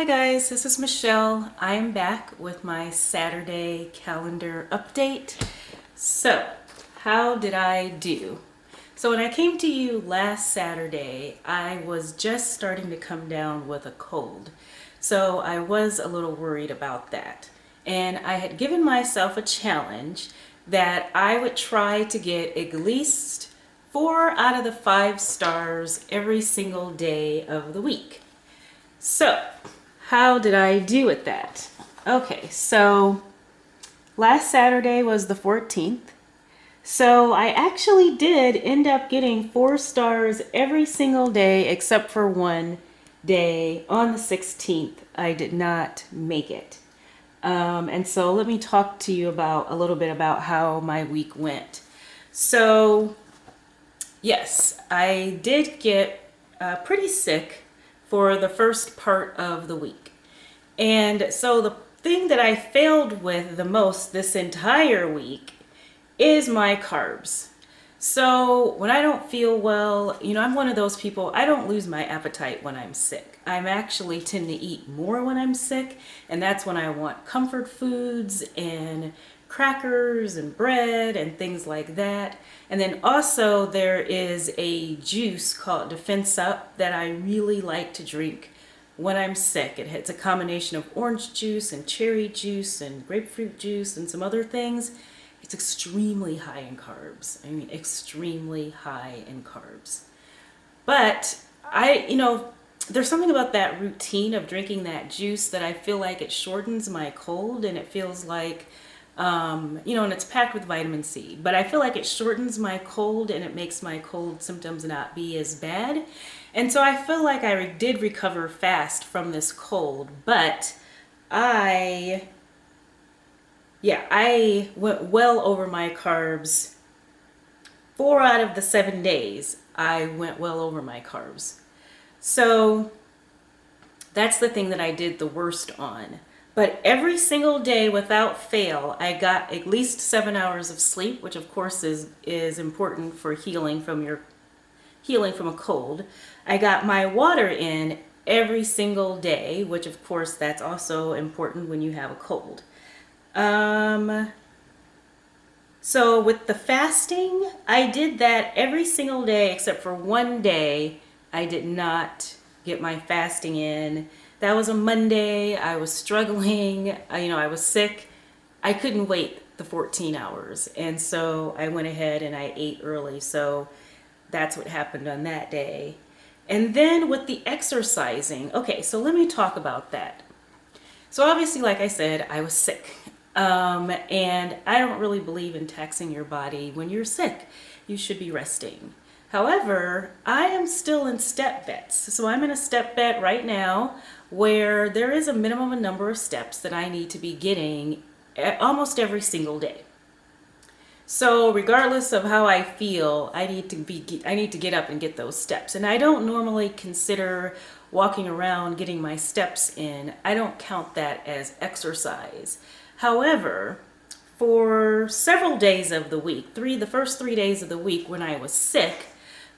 Hi guys, this is Michelle. I am back with my Saturday calendar update. So, how did I do? So when I came to you last Saturday, I was just starting to come down with a cold. So I was a little worried about that. And I had given myself a challenge that I would try to get at least 4 out of the 5 stars every single day of the week. So, how did I do with that? Okay, so last Saturday was the 14th. So I actually did end up getting 4 stars every single day except for one day on the 16th. I did not make it. And so let me talk to you about a little bit about how my week went. So, yes, I did get pretty sick for the first part of the week. And so the thing that I failed with the most this entire week is my carbs. So when I don't feel well, I'm one of those people, I don't lose my appetite when I'm sick. I'm actually tend to eat more when I'm sick, and that's when I want comfort foods and crackers and bread and things like that. And then also there is a juice called Defense Up that I really like to drink when I'm sick. It's a combination of orange juice and cherry juice and grapefruit juice and some other things. It's extremely high in carbs. I mean, extremely high in carbs. But there's something about that routine of drinking that juice that I feel like it shortens my cold, and it feels like, and it's packed with vitamin C, but I feel like it shortens my cold and it makes my cold symptoms not be as bad. And so I feel like I did recover fast from this cold, but I, I went well over my carbs. 4 out of the 7 days, I went well over my carbs. So that's the thing that I did the worst on. But every single day without fail, I got at least 7 hours of sleep, which of course is important for healing from a cold. I got my water in every single day, which of course that's also important when you have a cold. Um, so with the fasting, I did that every single day except for one day. I did not get my fasting in. That was a Monday. I was struggling. I was sick. I couldn't wait the 14 hours. And so I went ahead and I ate early. So that's what happened on that day. And then with the exercising, okay, so let me talk about that. So obviously, like I said, I was sick. And I don't really believe in taxing your body when you're sick. You should be resting. However, I am still in step bets. So I'm in a step bet right now where there is a minimum number of steps that I need to be getting almost every single day. So regardless of how I feel, I need to get up and get those steps. And I don't normally consider walking around getting my steps in. I don't count that as exercise. However, for several days of the week, the first 3 days of the week when I was sick,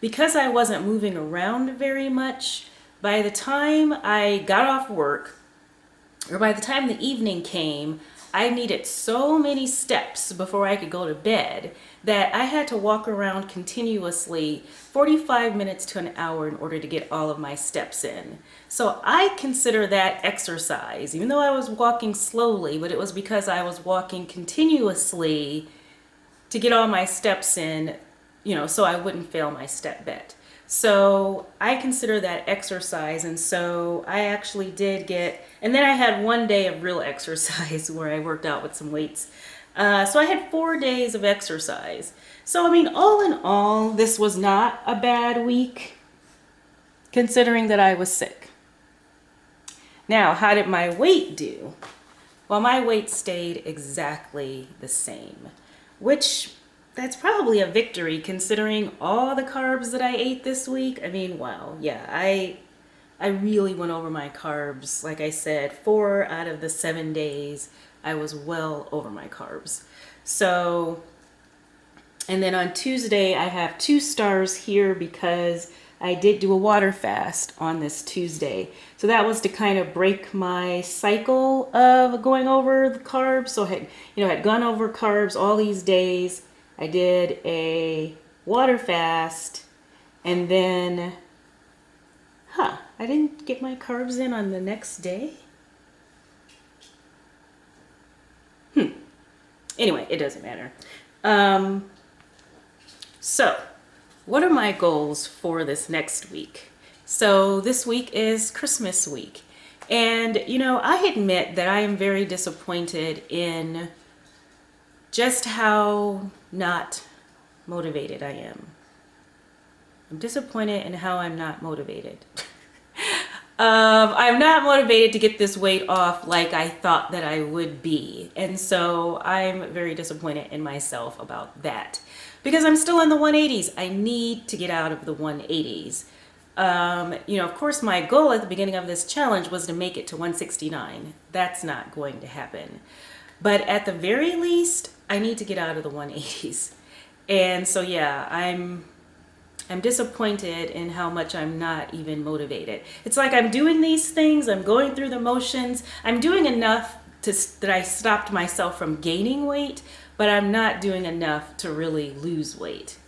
because I wasn't moving around very much, by the time I got off work, or by the time the evening came, I needed so many steps before I could go to bed that I had to walk around continuously 45 minutes to an hour in order to get all of my steps in. So I consider that exercise, even though I was walking slowly, but it was because I was walking continuously to get all my steps in, so I wouldn't fail my step bet. So I consider that exercise. And so I actually did and then I had one day of real exercise where I worked out with some weights. So I had 4 days of exercise. So, I mean, all in all, this was not a bad week considering that I was sick. Now, how did my weight do? Well, my weight stayed exactly the same, which that's probably a victory considering all the carbs that I ate this week. I mean, wow, yeah, I really went over my carbs. Like I said, 4 out of the 7 days, I was well over my carbs. So, and then on Tuesday, I have 2 stars here because I did do a water fast on this Tuesday. So that was to kind of break my cycle of going over the carbs. So I had gone over carbs all these days. I did a water fast, and then, I didn't get my carbs in on the next day. Anyway, it doesn't matter. So, what are my goals for this next week? So this week is Christmas week. And, I admit that I am very disappointed in just how not motivated I am. I'm disappointed in how I'm not motivated. I'm not motivated to get this weight off like I thought that I would be. And so I'm very disappointed in myself about that. Because I'm still in the 180s. I need to get out of the 180s. Of course, my goal at the beginning of this challenge was to make it to 169. That's not going to happen. But at the very least, I need to get out of the 180s. And so, yeah, I'm disappointed in how much I'm not even motivated. It's like I'm doing these things, I'm going through the motions, I'm doing enough that I stopped myself from gaining weight, but I'm not doing enough to really lose weight.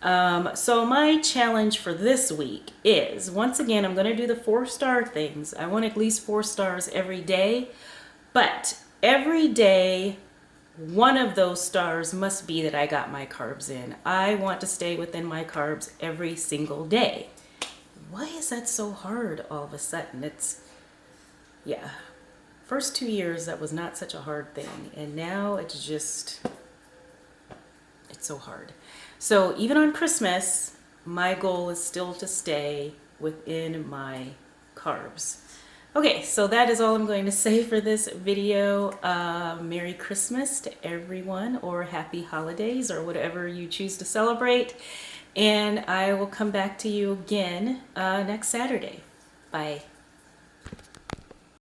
So my challenge for this week is, once again, I'm going to do the 4-star things. I want at least 4 stars every day, but every day, one of those stars must be that I got my carbs in. I want to stay within my carbs every single day. Why is that so hard all of a sudden? First 2 years, that was not such a hard thing. And now it's so hard. So even on Christmas, my goal is still to stay within my carbs. Okay, so that is all I'm going to say for this video. Merry Christmas to everyone, or Happy Holidays, or whatever you choose to celebrate. And I will come back to you again next Saturday. Bye.